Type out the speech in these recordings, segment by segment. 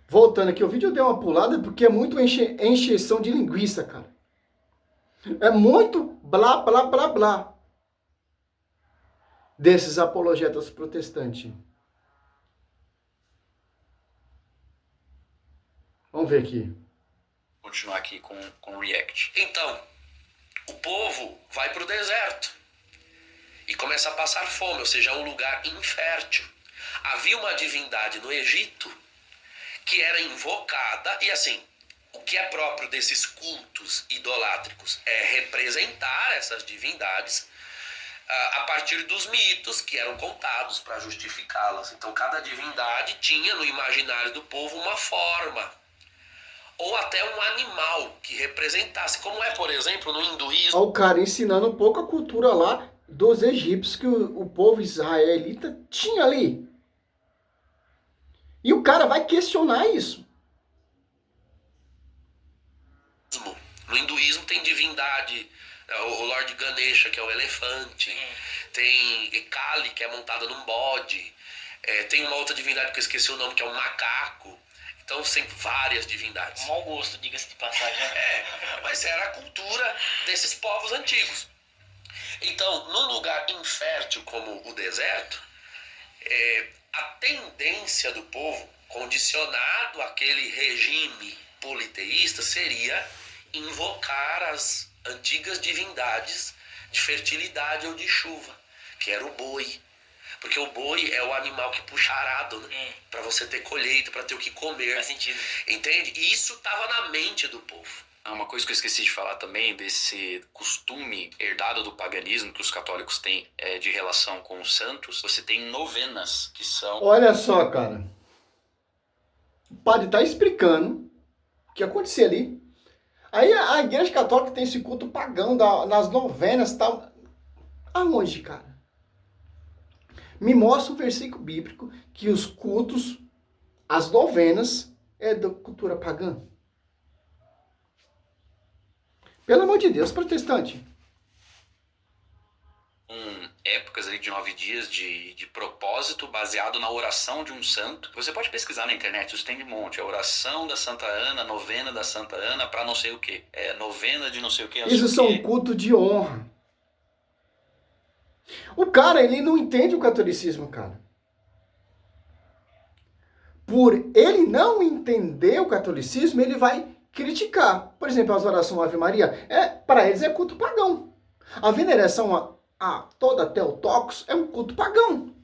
Voltando aqui, o vídeo deu uma pulada porque é muito encheção de linguiça, cara. É muito blá, blá, blá, blá desses apologetas protestantes. Vamos ver aqui. Continuar aqui com o React. Então, o povo vai para o deserto e começa a passar fome, ou seja, é um lugar infértil. Havia uma divindade no Egito que era invocada, e assim, o que é próprio desses cultos idolátricos é representar essas divindades a partir dos mitos que eram contados para justificá-las. Então cada divindade tinha no imaginário do povo uma forma, ou até um animal que representasse, como é, por exemplo, no hinduísmo. Olha o cara ensinando um pouco a cultura lá dos egípcios que o povo israelita tinha ali. E o cara vai questionar isso. No hinduísmo tem divindade, o Lord Ganesha, que é o elefante, tem Kali, que é montada num bode, tem uma outra divindade que eu esqueci o nome, que é um macaco. Então tem várias divindades. Mau gosto, diga-se de passagem. Mas era a cultura desses povos antigos. Então, num lugar infértil como o deserto, a tendência do povo, condicionado àquele regime politeísta, seria invocar as antigas divindades de fertilidade ou de chuva, que era o boi. Porque o boi é o animal que puxa arado, né? Pra você ter colheita, pra ter o que comer. Faz sentido. Entende? E isso tava na mente do povo. Uma coisa que eu esqueci de falar também, desse costume herdado do paganismo que os católicos têm de relação com os santos, você tem novenas, que são... Olha só, cara. O padre tá explicando o que acontecia ali. Aí a igreja católica tem esse culto pagão nas novenas e tal. Aonde, cara? Me mostra o versículo bíblico que os cultos, as novenas, é da cultura pagã. Pelo amor de Deus, protestante. Épocas ali de 9 dias de propósito baseado na oração de um santo. Você pode pesquisar na internet, isso tem de monte. A oração da Santa Ana, novena da Santa Ana para não sei o que. Novena de não sei o que. Isso são cultos de honra. O cara, ele não entende o catolicismo, cara. Por ele não entender o catolicismo, ele vai criticar. Por exemplo, as orações Ave Maria, para eles é culto pagão. A veneração a toda Teotocos é um culto pagão.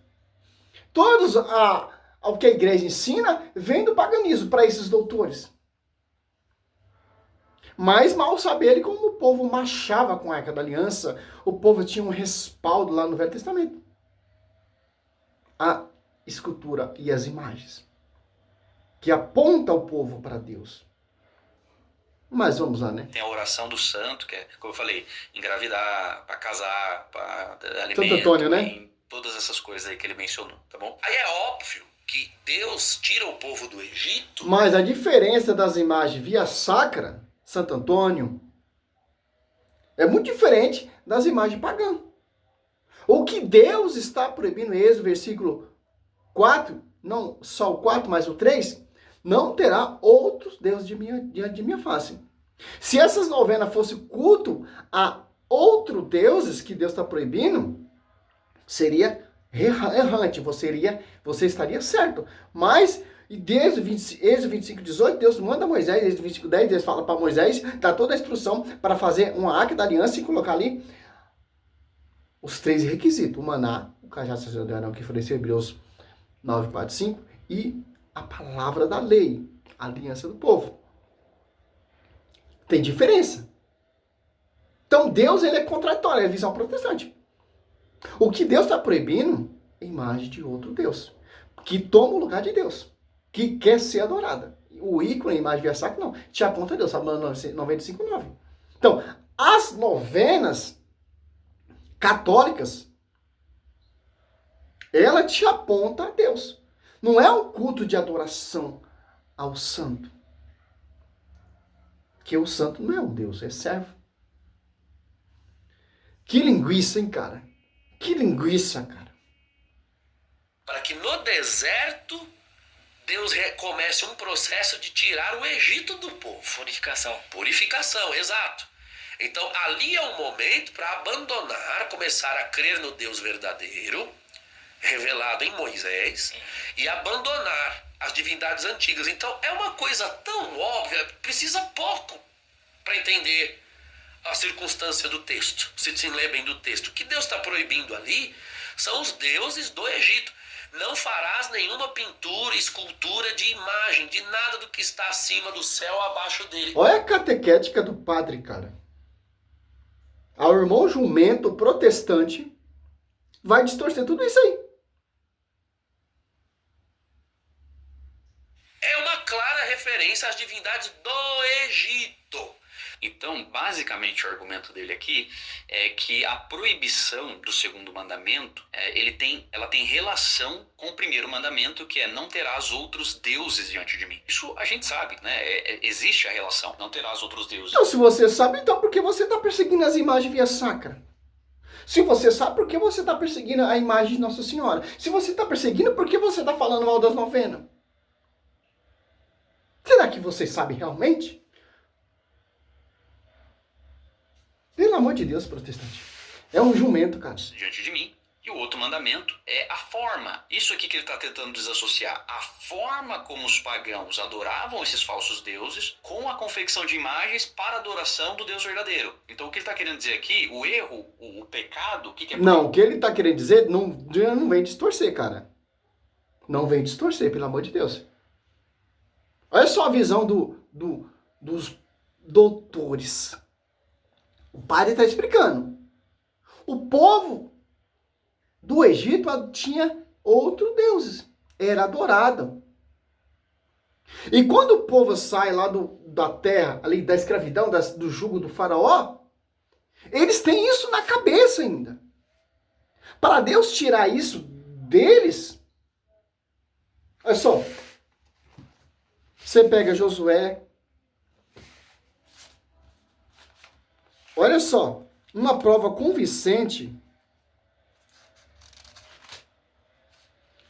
Todos o que a igreja ensina vem do paganismo para esses doutores. Mas mal sabe ele como o povo marchava com a Arca da Aliança, o povo tinha um respaldo lá no Velho Testamento. A escultura e as imagens que aponta o povo para Deus. Mas vamos lá, né? Tem a oração do santo, que é, como eu falei, engravidar, para casar, para alimento, Santo Antônio, né? Em todas essas coisas aí que ele mencionou, tá bom? Aí é óbvio que Deus tira o povo do Egito. Mas a diferença das imagens via sacra, Santo Antônio, é muito diferente das imagens pagãs. O que Deus está proibindo, Êxodo, versículo 4, não só o 4, mas o 3, não terá outros deuses diante de minha face. Se essas novenas fossem culto a outros deuses que Deus está proibindo, seria errante, você estaria certo. Mas, desde Êxodo 25, 18, Deus manda Moisés, Êxodo 25, 10, Deus fala para Moisés, dá toda a instrução para fazer uma arca da aliança e colocar ali os 3 requisitos: o maná, o cajado sacerdotal que ofereceu Hebreus 9, 4, 5, e a palavra da lei, a aliança do povo. Tem diferença. Então Deus, ele é contraditório, é a visão protestante. O que Deus está proibindo é a imagem de outro Deus, que toma o lugar de Deus, que quer ser adorada. O ícone, a imagem via sacra, não, te aponta a Deus, Salmo 95, 9. Então, as novenas católicas, ela te aponta a Deus. Não é um culto de adoração ao santo. Que o santo não é um Deus, é servo. Que linguiça, hein, cara? Que linguiça, cara. Para que no deserto Deus comece um processo de tirar o Egito do povo. Purificação, exato. Então ali é um momento para abandonar, começar a crer no Deus verdadeiro, revelado em Moisés, e abandonar as divindades antigas. Então é uma coisa tão óbvia, precisa pouco para entender a circunstância do texto, se lê bem do texto. O que Deus está proibindo ali são os deuses do Egito. Não farás nenhuma pintura, escultura de imagem, de nada do que está acima do céu abaixo dele. Olha a catequética do padre, cara. O irmão jumento protestante vai distorcer tudo isso aí. É uma clara referência às divindades do Egito. Então, basicamente, o argumento dele aqui é que a proibição do segundo mandamento, ela tem relação com o primeiro mandamento, que é não terás outros deuses diante de mim. Isso a gente sabe, né? Existe a relação, não terás outros deuses. Então, se você sabe, então por que você está perseguindo as imagens via sacra? Se você sabe, por que você está perseguindo a imagem de Nossa Senhora? Se você está perseguindo, por que você está falando mal das novenas? Será que você sabe realmente? Pelo amor de Deus, protestante. É um jumento, cara. Diante de mim. E o outro mandamento é a forma. Isso aqui que ele está tentando desassociar. A forma como os pagãos adoravam esses falsos deuses com a confecção de imagens para a adoração do Deus verdadeiro. Então o que ele está querendo dizer aqui, o erro, o pecado, o que é... Não, o que ele está querendo dizer não vem distorcer, cara. Não vem distorcer, pelo amor de Deus. Olha só a visão dos doutores. O padre está explicando. O povo do Egito tinha outros deuses. Era adorado. E quando o povo sai lá da terra, ali da escravidão, do jugo do faraó, eles têm isso na cabeça ainda. Para Deus tirar isso deles, olha só. Você pega Josué. Olha só, uma prova convincente.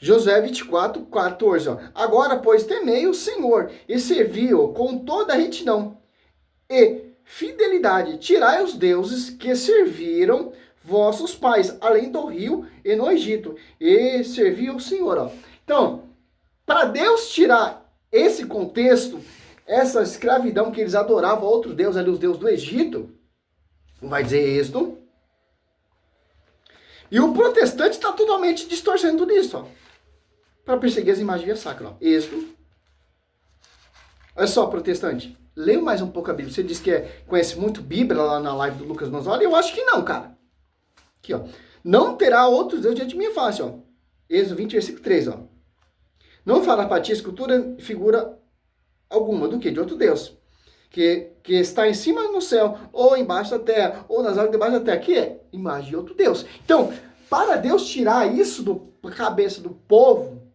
Josué 24, 14. Ó. Agora, pois, temei o Senhor e servi-o com toda a retidão e fidelidade. Tirai os deuses que serviram vossos pais, além do rio e no Egito, e servi o Senhor. Ó. Então, para Deus tirar esse contexto, essa escravidão que eles adoravam outros deuses, ali os deuses do Egito, vai dizer Êxodo. E o protestante está totalmente distorcendo tudo isso, ó. Para perseguir as imagens via sacra, ó. Êxodo. Olha só, protestante. Leia mais um pouco a Bíblia. Você disse que conhece muito Bíblia lá na live do Lucas Manzola. Eu acho que não, cara. Aqui, ó. Não terá outros deuses diante de minha face, ó. Êxodo 20, versículo 3, ó. Não fará para ti escultura, figura alguma do que? De outro Deus. Que está em cima no céu, ou embaixo da terra, ou nas águas debaixo da terra. Que é imagem de outro Deus. Então, para Deus tirar isso da cabeça do povo,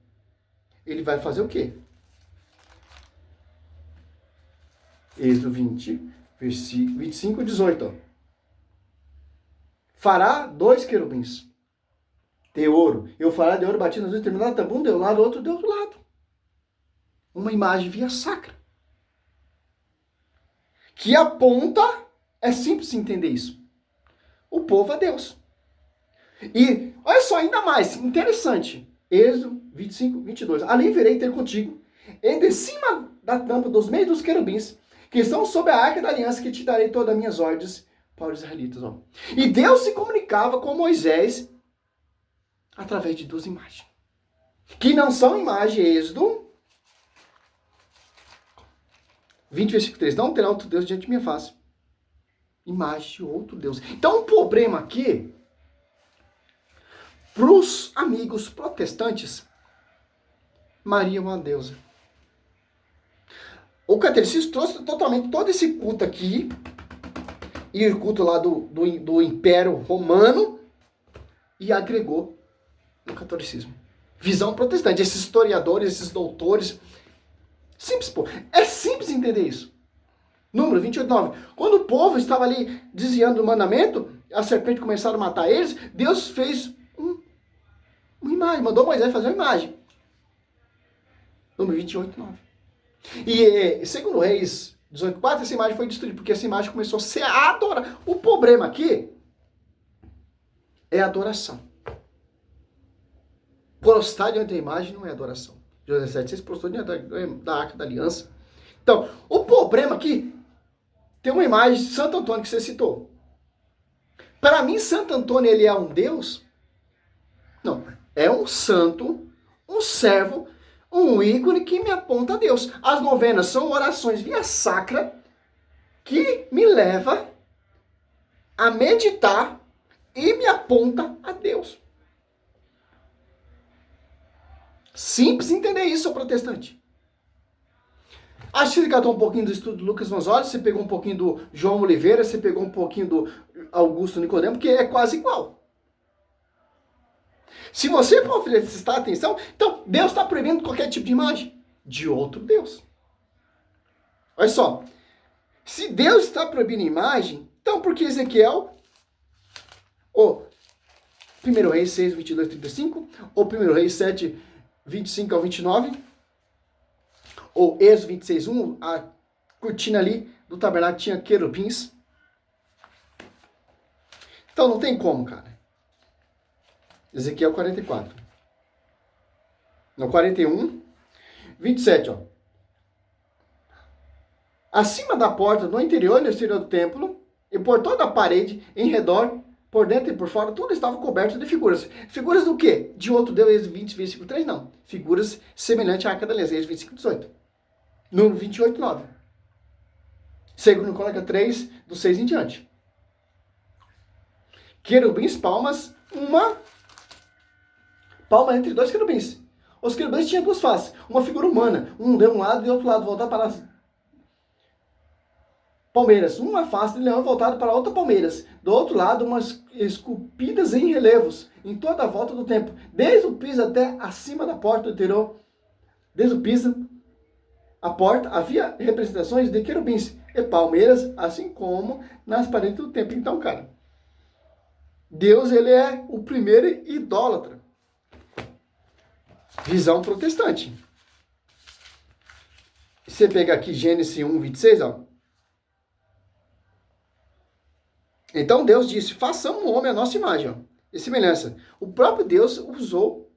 ele vai fazer o quê? Êxodo 20, versículo 25 e 18. Ó. Fará 2 querubins de ouro. Eu fará de ouro batido nas duas extremidades, tampa um de um lado, outro de outro lado. Uma imagem via sacra. Que aponta, é simples entender isso. O povo é Deus. E, olha só, ainda mais interessante. Êxodo 25, 22. Ali virei ter contigo, e de cima da tampa dos meios dos querubins, que estão sob a arca da aliança, que te darei todas as minhas ordens para os israelitas. Ó. E Deus se comunicava com Moisés através de 2 imagens. Que não são imagens, Êxodo 20, versículo 3. Não terá outro Deus diante de minha face. Imagem de outro Deus. Então, o problema aqui, para os amigos protestantes, Maria é uma deusa. O catolicismo trouxe totalmente todo esse culto aqui, e o culto lá do Império Romano, e agregou no catolicismo. Visão protestante. Esses historiadores, esses doutores... Simples, pô. É simples entender isso. Número 28, 9. Quando o povo estava ali desviando do mandamento, a serpente começaram a matar eles, Deus fez uma imagem, mandou Moisés fazer uma imagem. Número 28:9. E segundo Reis 18:4, essa imagem foi destruída, porque essa imagem começou a ser adorada. O problema aqui é a adoração. Prostrar diante da imagem não é adoração. José 7,6 prostrou diante da Arca da Aliança. Então, o problema aqui, tem uma imagem de Santo Antônio que você citou. Para mim, Santo Antônio, ele é um Deus? Não, é um santo, um servo, um ícone que me aponta a Deus. As novenas são orações via sacra que me leva a meditar e me aponta a Deus. Simples entender isso, seu protestante. Acho que você catou um pouquinho do estudo do Lucas Manzoli, você pegou um pouquinho do João Oliveira, você pegou um pouquinho do Augusto Nicodemo, porque é quase igual. Se você for prestar atenção, então Deus está proibindo qualquer tipo de imagem de outro Deus. Olha só, se Deus está proibindo imagem, então por que Ezequiel, ou 1 Reis 6, 22, 35, ou 1 Reis 7, 25 ao 29, ou Êxodo 26, 1, a cortina ali do tabernáculo tinha querubins. Então não tem como, cara. Ezequiel 44. No 41, 27, ó. Acima da porta, no interior e no exterior do templo, e por toda a parede, em redor, por dentro e por fora, tudo estava coberto de figuras. Figuras do quê? De outro Deus, Êxodo 20, versículo 3, não. Figuras semelhantes à Arca da Aliança, Êxodo 25, 18. Número 28, 9. Segundo Crônica 3, do 6 em diante. Querubins, palmas, uma palma entre dois querubins. Os querubins tinham duas faces, uma figura humana, um de um lado e outro lado, voltado para as palmeiras. Uma face de leão voltada para outra palmeiras. Do outro lado, umas esculpidas em relevos, em toda a volta do templo, desde o piso até acima da porta do interior. Desde o piso, a porta, havia representações de querubins e palmeiras, assim como nas paredes do templo. Então, cara, Deus, ele é o primeiro idólatra. Visão protestante. Você pega aqui Gênesis 1, 26, ó. Então Deus disse, façamos o homem a nossa imagem, ó, e semelhança. O próprio Deus usou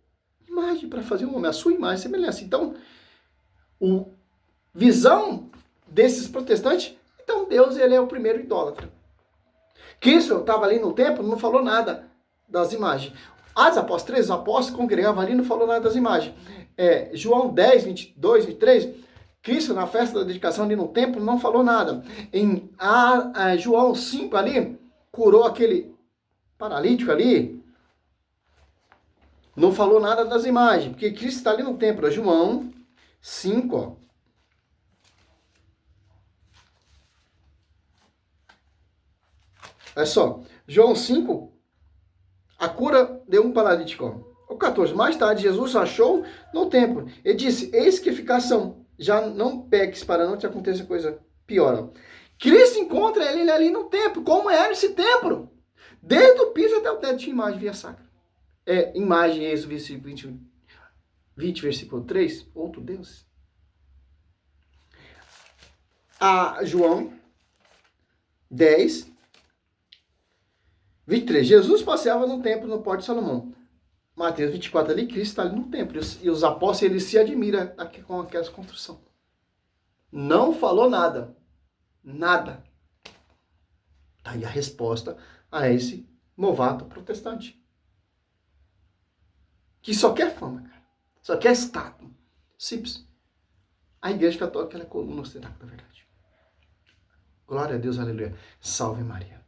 imagem para fazer o homem, a sua imagem e semelhança. Então, visão desses protestantes, então Deus, ele é o primeiro idólatra. Cristo estava ali no templo, não falou nada das imagens. Atos Apóstolos 3, os apóstolos congregavam ali, não falou nada das imagens. João 10, 22, 23, Cristo na festa da dedicação ali no templo não falou nada. Em João 5 ali, curou aquele paralítico ali, não falou nada das imagens, porque Cristo está ali no templo. João 5, ó. Olha só, João 5, a cura de um paralítico. Ó. O 14, mais tarde Jesus achou no templo e disse, eis que ficação, já não peques para não te aconteça coisa pior. Ó. Cristo encontra ele ali no templo. Como era esse templo? Desde o piso até o teto tinha imagem via sacra. Imagem, Êxodo 20, versículo 3, outro Deus. João 10, 23. Jesus passeava no templo no Porto de Salomão. Mateus 24 ali, Cristo está ali no templo. E os apóstolos, eles se admiram com aquela construção. Não falou nada. Nada. Tá aí a resposta a esse novato protestante. Que só quer fama, cara. Só quer status. Simples. A igreja católica, ela é coluna ocidental da verdade. Glória a Deus, aleluia. Salve Maria.